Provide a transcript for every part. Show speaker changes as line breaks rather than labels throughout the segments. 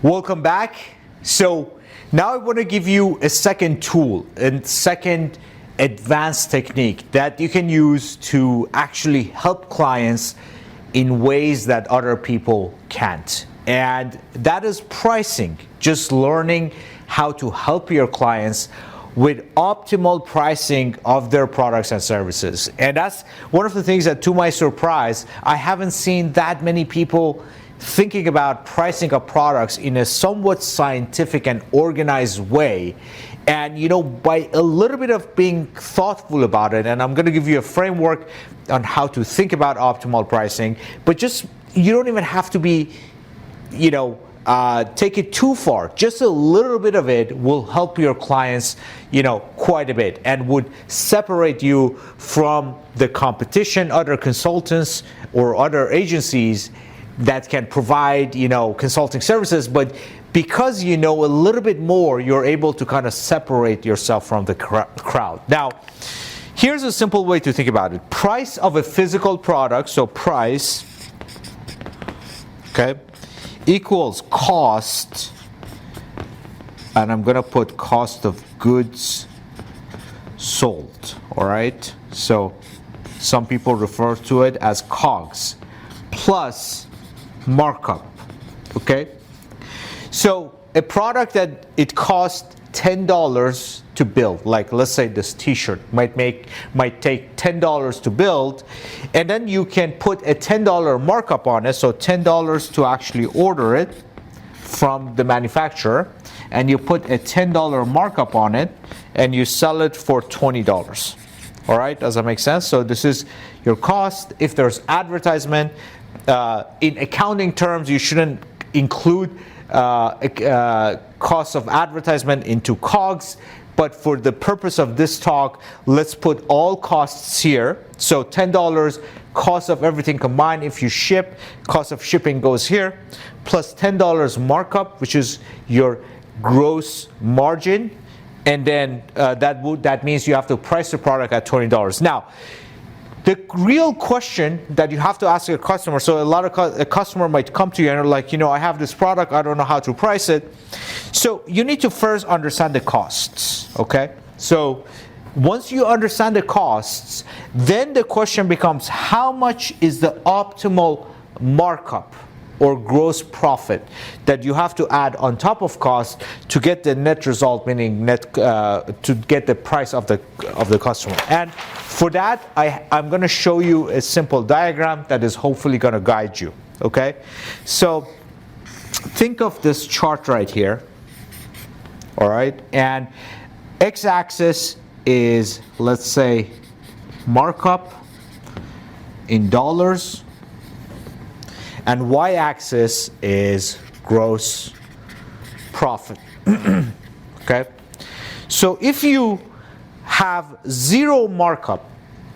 Welcome back. So now I want to give you a second tool and second advanced technique that you can use to actually help clients in ways that other people can't. And that is pricing, just learning how to help your clients with optimal pricing of their products and services. And that's one of the things that, to my surprise, I haven't seen that many people thinking about pricing of products in a somewhat scientific and organized way. And by a little bit of being thoughtful about it, and I'm going to give you a framework on how to think about optimal pricing, but just you don't even have to be, take it too far. Just a little bit of it will help your clients, quite a bit, and would separate you from the competition, other consultants or other agencies that can provide, consulting services, but because you know a little bit more, you're able to kind of separate yourself from the crowd. Now, here's a simple way to think about it. Price of a physical product, so price, okay, equals cost, and I'm going to put cost of goods sold, all right? So some people refer to it as COGS, plus markup, okay? So a product that it costs $10 to build, like let's say this t-shirt might take $10 to build, and then you can put a $10 markup on it, so $10 to actually order it from the manufacturer, and you put a $10 markup on it and you sell it for $20. All right, does that make sense? So this is your cost. If there's advertisement, in accounting terms, you shouldn't include cost of advertisement into COGS, but for the purpose of this talk, let's put all costs here. So $10 cost of everything combined. If you ship, cost of shipping goes here, plus $10 markup, which is your gross margin, and then that means you have to price the product at $20. Now, the real question that you have to ask your customer, so a customer might come to you and are like, I have this product, I don't know how to price it. So you need to first understand the costs, okay? So once you understand the costs, then the question becomes, how much is the optimal markup or gross profit that you have to add on top of cost to get the net result, meaning to get the price of the customer. And for that, I'm going to show you a simple diagram that is hopefully going to guide you. Okay, so think of this chart right here. All right, and x-axis is, let's say, markup in dollars, and y-axis is gross profit. Okay, so if you have zero markup,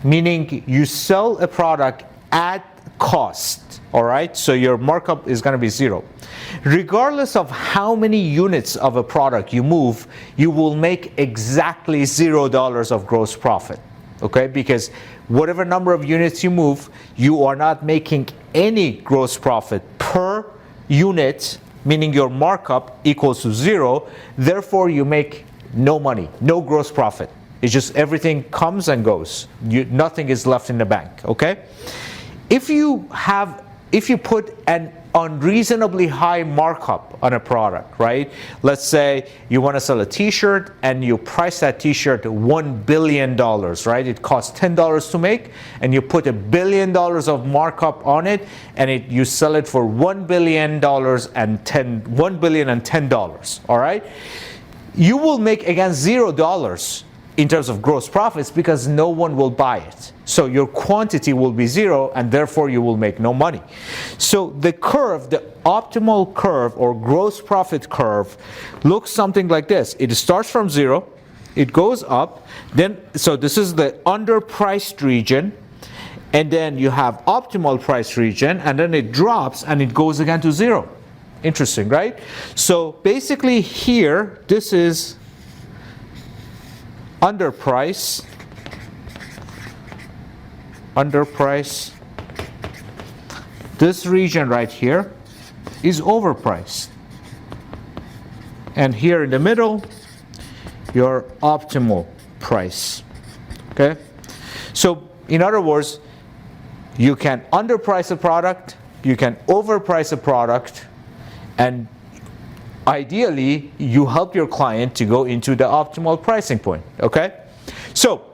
meaning you sell a product at cost, all right, so your markup is going to be zero. Regardless of how many units of a product you move, you will make exactly $0 of gross profit, okay, because whatever number of units you move, you are not making any gross profit per unit, meaning your markup equals to zero. Therefore, you make no money, no gross profit. It's just everything comes and goes. Nothing is left in the bank, okay? If you put an unreasonably high markup on a product, right? Let's say you want to sell a t-shirt and you price that t-shirt $1 billion, right? It costs $10 to make, and you put $1 billion of markup on it, and you sell it for $1 billion and $10, all right? You will make, again, $0 in terms of gross profits because no one will buy it. So your quantity will be zero, and therefore you will make no money. So the curve, the optimal curve or gross profit curve, looks something like this. It starts from zero, it goes up, so this is the underpriced region, and then you have optimal price region, and then it drops and it goes again to zero. Interesting, right? So basically here, this is underprice. This region right here is overpriced. and here in the middle, your optimal price. Okay? So, in other words, you can underprice a product, you can overprice a product, and ideally, you help your client to go into the optimal pricing point. Okay? So,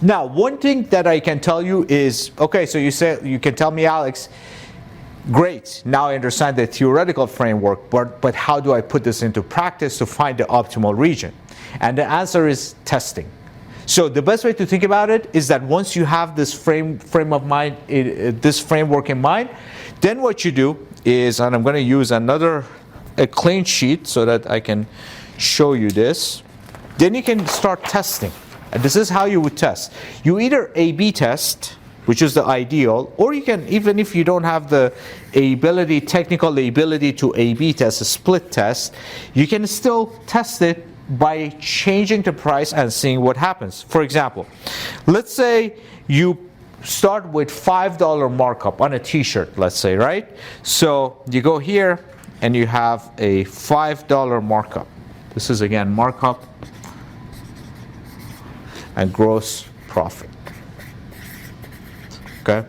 now one thing that I can tell you is, okay, so you can tell me, Alex, great, now I understand the theoretical framework, but how do I put this into practice to find the optimal region? And the answer is testing. So the best way to think about it is that once you have this frame of mind, this framework in mind, then what you do is, and I'm going to use a clean sheet so that I can show you this. Then you can start testing. And this is how you would test. You either A/B test, which is the ideal, or you can, even if you don't have the technical ability to A/B test, a split test, you can still test it by changing the price and seeing what happens. For example, let's say you start with $5 markup on a t-shirt, let's say, right? So you go here and you have a $5 markup. This is again markup and gross profit. Okay?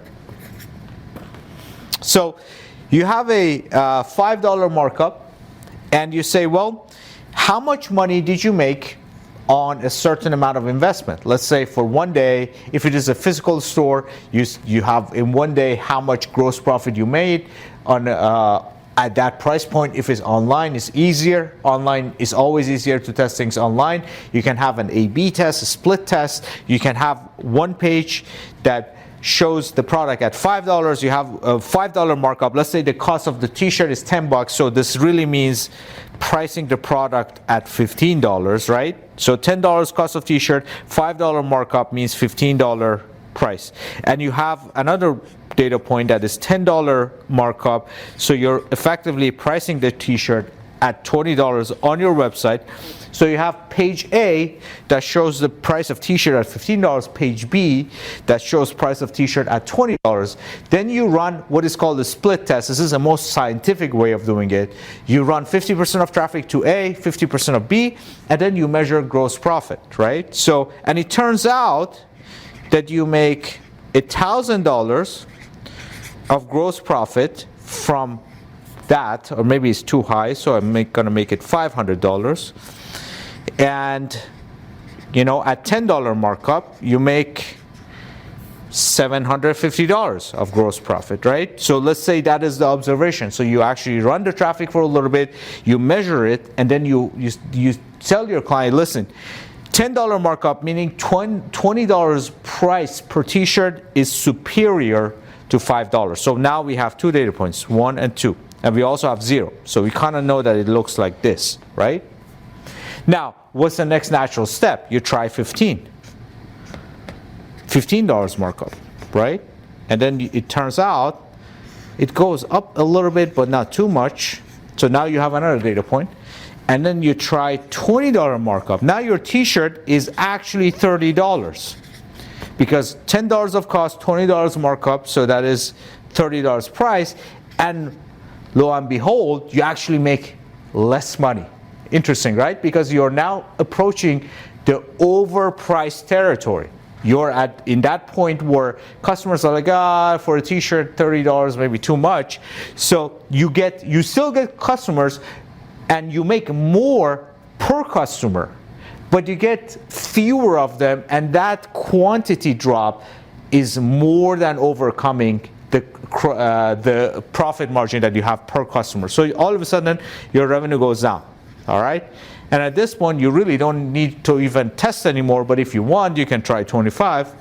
So you have a $5 markup and you say, well, how much money did you make on a certain amount of investment? Let's say for one day, if it is a physical store, you have in one day how much gross profit you made on at that price point. If it's online, it's easier. Online is always easier to test things online. You can have an A/B test, a split test. You can have one page that shows the product at $5. You have a $5 markup. Let's say the cost of the t-shirt is $10. So this really means pricing the product at $15, right? So $10 cost of t-shirt, $5 markup means $15 price. And you have another data point that is $10 markup. So you're effectively pricing the t-shirt at $20 on your website. So you have page A that shows the price of t-shirt at $15, page B that shows price of t-shirt at $20. Then you run what is called a split test. This is the most scientific way of doing it. You run 50% of traffic to A, 50% of B, and then you measure gross profit, right? So, and it turns out that you make $1,000 of gross profit from that, or maybe it's too high, so I'm going to make it $500. And you know, at $10 markup, you make $750 of gross profit, right? So let's say that is the observation. So you actually run the traffic for a little bit, you measure it, and then you tell your client, listen, $10 markup, meaning $20 price per t-shirt is superior to $5. So now we have two data points, 1 and 2. And we also have 0. So we kind of know that it looks like this, right? Now, what's the next natural step? You try $15 markup, right? And then it turns out it goes up a little bit, but not too much. So now you have another data point. And then you try $20 markup. Now your t-shirt is actually $30 because $10 of cost, $20 markup, so that is $30 price. And lo and behold, you actually make less money. Interesting, right? Because you're now approaching the overpriced territory. You're in that point where customers are like, for a t-shirt, $30 maybe too much. So you still get customers and you make more per customer, but you get fewer of them, and that quantity drop is more than overcoming the profit margin that you have per customer. So all of a sudden, your revenue goes down. All right? And at this point, you really don't need to even test anymore, but if you want, you can try 25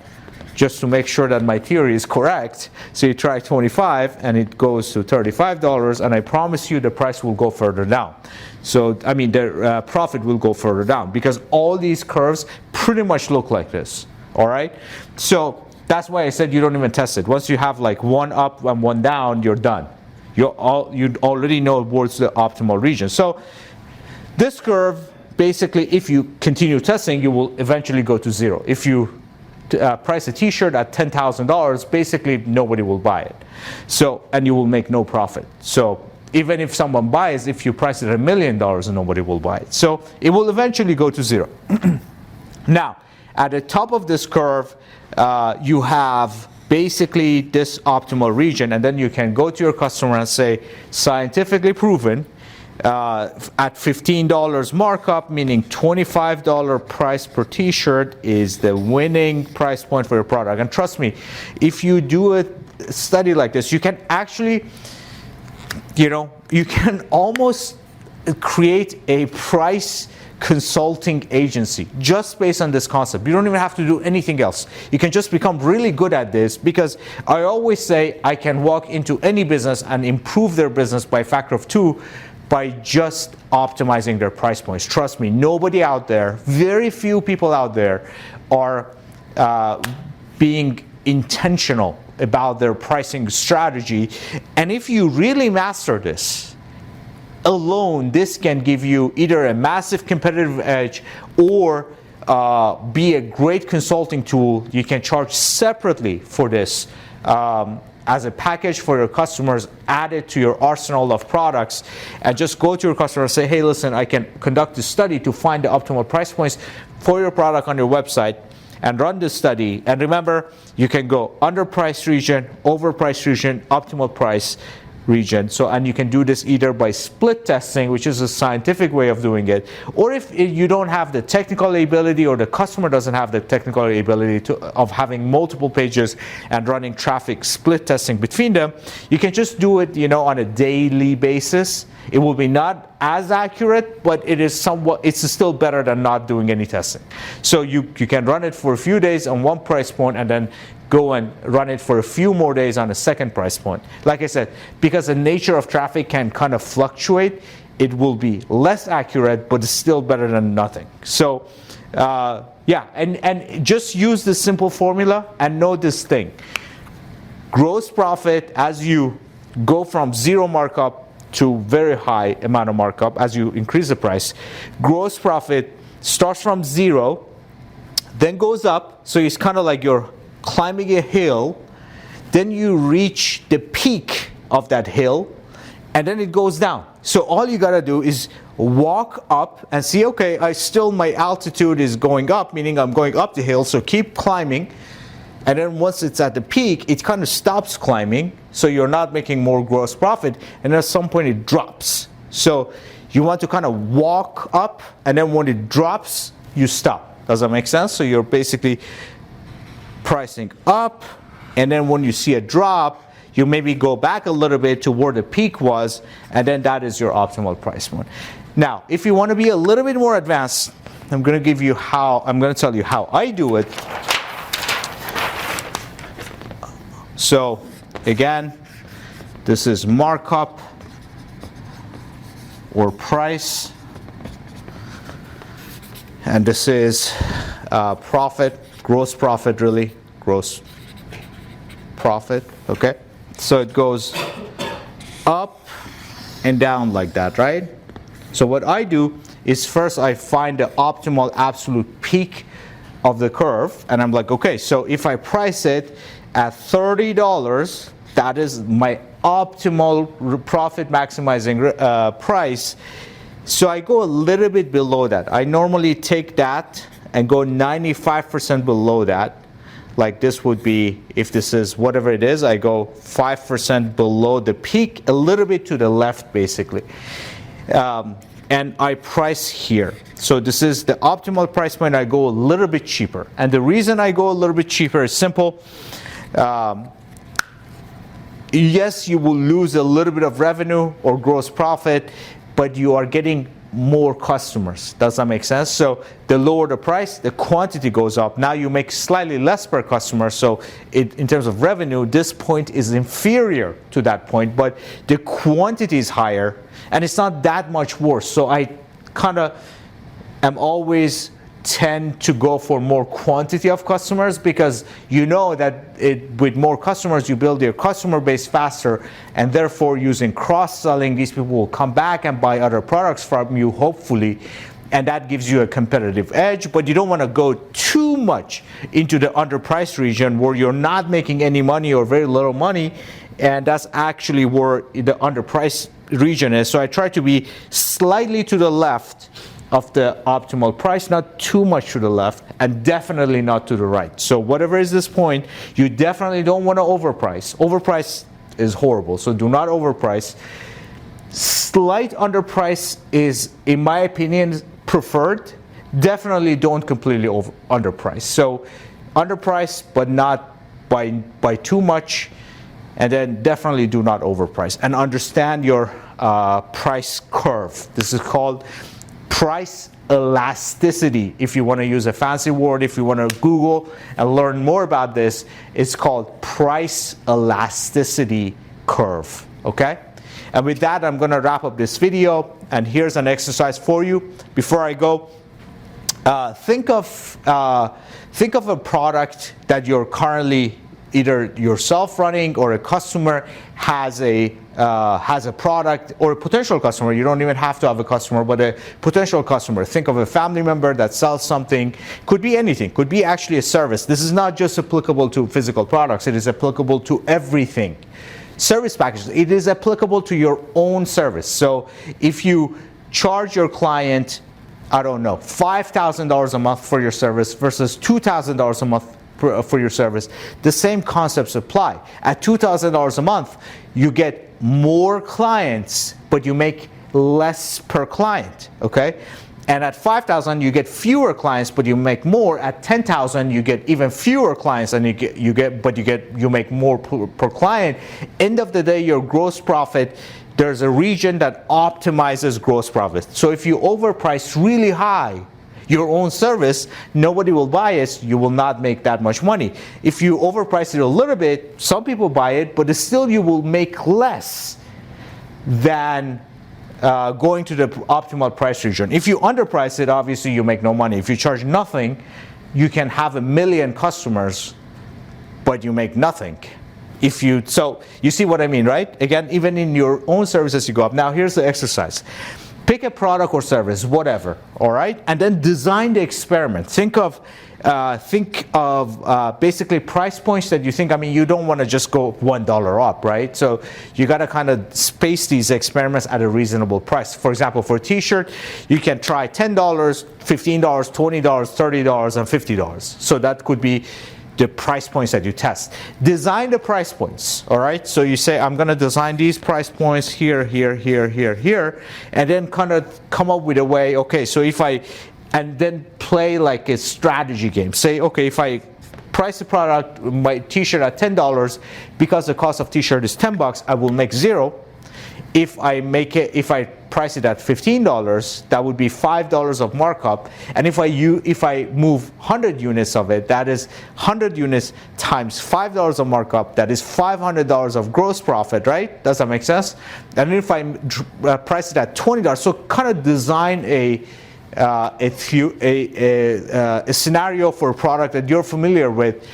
just to make sure that my theory is correct. So you try 25 and it goes to $35, and I promise you the price will go further down. So, I mean, the profit will go further down because all these curves pretty much look like this. All right? So that's why I said you don't even test it. Once you have like one up and one down, you're done. You already know towards the optimal region. So this curve, basically, if you continue testing, you will eventually go to 0. If you price a t-shirt at $10,000, basically nobody will buy it. So, and you will make no profit. So even if someone buys, if you price it at $1 million, nobody will buy it. So it will eventually go to zero. Now, at the top of this curve, you have basically this optimal region, and then you can go to your customer and say, scientifically proven, at $15 markup, meaning $25 price per t-shirt is the winning price point for your product. And trust me, if you do a study like this, you can actually, you can almost create a price consulting agency just based on this concept. You don't even have to do anything else. You can just become really good at this, because I always say I can walk into any business and improve their business by a factor of 2 by just optimizing their price points. Trust me, nobody out there, very few people out there are being intentional about their pricing strategy. And if you really master this alone, this can give you either a massive competitive edge or be a great consulting tool. You can charge separately for this as a package for your customers, add it to your arsenal of products, and just go to your customer and say, hey, listen, I can conduct a study to find the optimal price points for your product on your website, and run this study. And remember, you can go underpriced region, overpriced region, optimal price region. And you can do this either by split testing, which is a scientific way of doing it, or if you don't have the technical ability, or the customer doesn't have the technical ability of having multiple pages and running traffic split testing between them, you can just do it on a daily basis. It will be not as accurate, but it's still better than not doing any testing. So you can run it for a few days on one price point, and then go and run it for a few more days on a second price point. Like I said, because the nature of traffic can kind of fluctuate, it will be less accurate, but it's still better than nothing. So yeah, and just use this simple formula and know this thing. Gross profit, as you go from zero markup to very high amount of markup, as you increase the price, gross profit starts from zero, then goes up. So it's kind of like you're climbing a hill, then you reach the peak of that hill, and then it goes down. So all you gotta do is walk up and see, okay, my altitude is going up, meaning I'm going up the hill, so keep climbing. And then once it's at the peak, it kind of stops climbing, so you're not making more gross profit, and at some point it drops. So you want to kind of walk up, and then when it drops, you stop. Does that make sense? So you're basically pricing up, and then when you see a drop, you maybe go back a little bit to where the peak was, and then that is your optimal price point. Now, if you want to be a little bit more advanced, I'm going to tell you how I do it. So again, this is markup or price, and this is profit, gross profit, really, gross profit, okay? So it goes up and down like that, right? So what I do is first I find the optimal absolute peak of the curve, and I'm like, okay, so if I price it at $30, that is my optimal profit maximizing price. So I go a little bit below that. I normally take that and go 95% below that. Like this would be, if this is whatever it is, I go 5% below the peak, a little bit to the left basically. And I price here. So this is the optimal price point. I go a little bit cheaper. And the reason I go a little bit cheaper is simple. Yes, you will lose a little bit of revenue or gross profit, but you are getting more customers. Does that make sense? So the lower the price, the quantity goes up. Now you make slightly less per customer, so in terms of revenue, this point is inferior to that point, but the quantity is higher, and it's not that much worse. So I kind of am always tend to go for more quantity of customers, because you know that with more customers you build your customer base faster, and therefore using cross-selling, these people will come back and buy other products from you, hopefully, and that gives you a competitive edge. But you don't want to go too much into the underpriced region where you're not making any money or very little money, and that's actually where the underpriced region is. So I try to be slightly to the left of the optimal price, not too much to the left, and definitely not to the right. So whatever is this point, you definitely don't want to overprice. Overprice is horrible, so do not overprice. Slight underprice is, in my opinion, preferred. Definitely don't completely underprice. So underprice, but not by too much, and then definitely do not overprice. And understand your price curve. This is called price elasticity. If you want to use a fancy word, if you want to Google and learn more about this, it's called price elasticity curve. Okay? And with that, I'm going to wrap up this video, and here's an exercise for you. Before I go, think of a product that you're currently either yourself running, or a customer has a product, or a potential customer. You don't even have to have a customer, but a potential customer. Think of a family member that sells something. Could be anything. Could be actually a service. This is not just applicable to physical products. It is applicable to everything. Service packages, it is applicable to your own service. So if you charge your client, I don't know, $5,000 a month for your service versus $2,000 a month for your service, the same concepts apply. At $2,000 a month, you get more clients, but you make less per client, okay? And at $5,000, you get fewer clients, but you make more. At $10,000, you get even fewer clients, and you make more per client. End of the day, your gross profit, there's a region that optimizes gross profit. So if you overprice really high your own service, nobody will buy it. You will not make that much money. If you overprice it a little bit, some people buy it, but still you will make less than going to the optimal price region. If you underprice it, obviously you make no money. If you charge nothing, you can have 1 million customers, but you make nothing. So you see what I mean, right? Again, even in your own services, you go up. Now here's the exercise. Pick a product or service, whatever, all right? And then design the experiment. Think of basically price points that you think, you don't want to just go $1 up, right? So you got to kind of space these experiments at a reasonable price. For example, for a t-shirt, you can try $10, $15, $20, $30, and $50. So that could be the price points that you test. Design the price points, all right? So you say, I'm going to design these price points here, here, here, here, here, and then kind of come up with a way, okay, so and then play like a strategy game. Say, okay, if I price the product, my t-shirt at $10, because the cost of t-shirt is $10, I will make $0. If I price it at $15, that would be $5 of markup. And if I move 100 units of it, that is 100 units times $5 of markup, that is $500 of gross profit, right? Does that make sense? And if I price it at $20, so kind of design a scenario for a product that you're familiar with,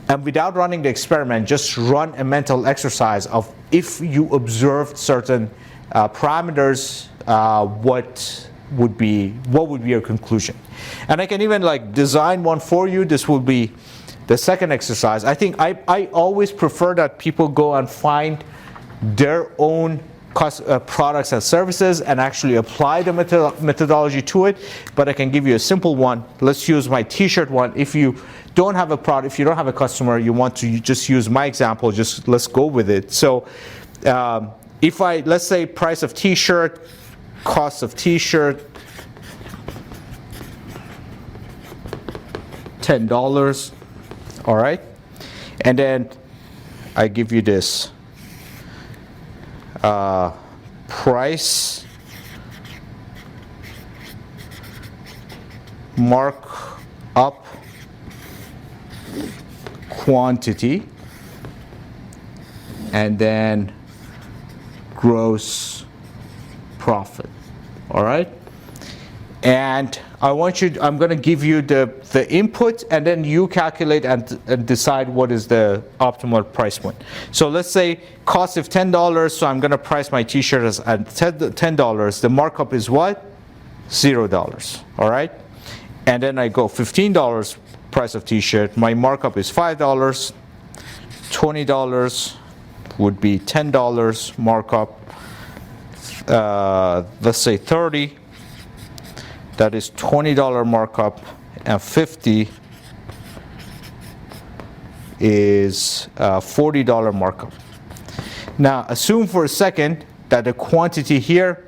and without running the experiment, just run a mental exercise of, if you observed certain parameters, what would be your conclusion? And I can even design one for you. This will be the second exercise. I think I always prefer that people go and find their own products and services and actually apply the methodology to it. But I can give you a simple one. Let's use my t-shirt one. If you don't have a product, if you don't have a customer, you want to just use my example, just let's go with it. So let's say price of t-shirt, cost of t-shirt, $10, all right? And then I give you this price mark up quantity, and then gross profit, all right? And I'm going to give you the input, and then you calculate and decide what is the optimal price point. So let's say cost of $10, so I'm going to price my t-shirt as at $10. The markup is what? $0, all right? And then I go $15 price of t-shirt. My markup is $5. $20 would be $10 markup. let's say 30, that is $20 markup, and 50 is $40 markup. Now assume for a second that the quantity here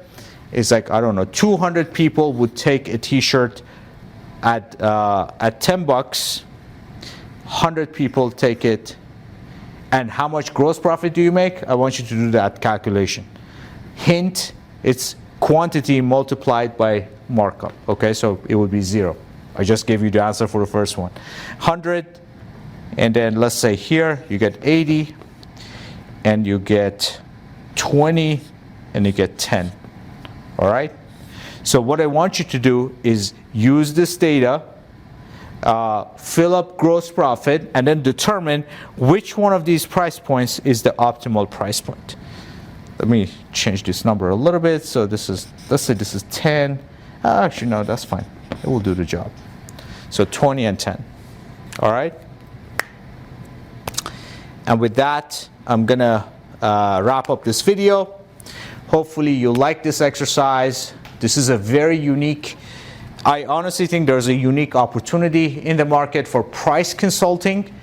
is like, I don't know, 200 people would take a t-shirt at 10 bucks, 100 people take it, and how much gross profit do you make? I want you to do that calculation. Hint, it's quantity multiplied by markup, okay? So it would be 0. I just gave you the answer for the first one. 100, and then let's say here you get 80, and you get 20, and you get 10. All right? So what I want you to do is use this data, fill up gross profit, and then determine which one of these price points is the optimal price point. Let me change this number a little bit. So this is, let's say this is 10. Actually, no, that's fine. It will do the job. So 20 and 10. All right? And with that, I'm going to wrap up this video. Hopefully you like this exercise. This is a very unique, I honestly think there's a unique opportunity in the market for price consulting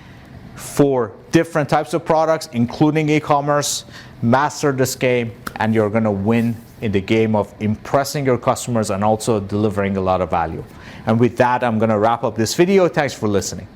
for different types of products, including e-commerce. Master this game, and you're going to win in the game of impressing your customers and also delivering a lot of value. And with that, I'm going to wrap up this video. Thanks for listening.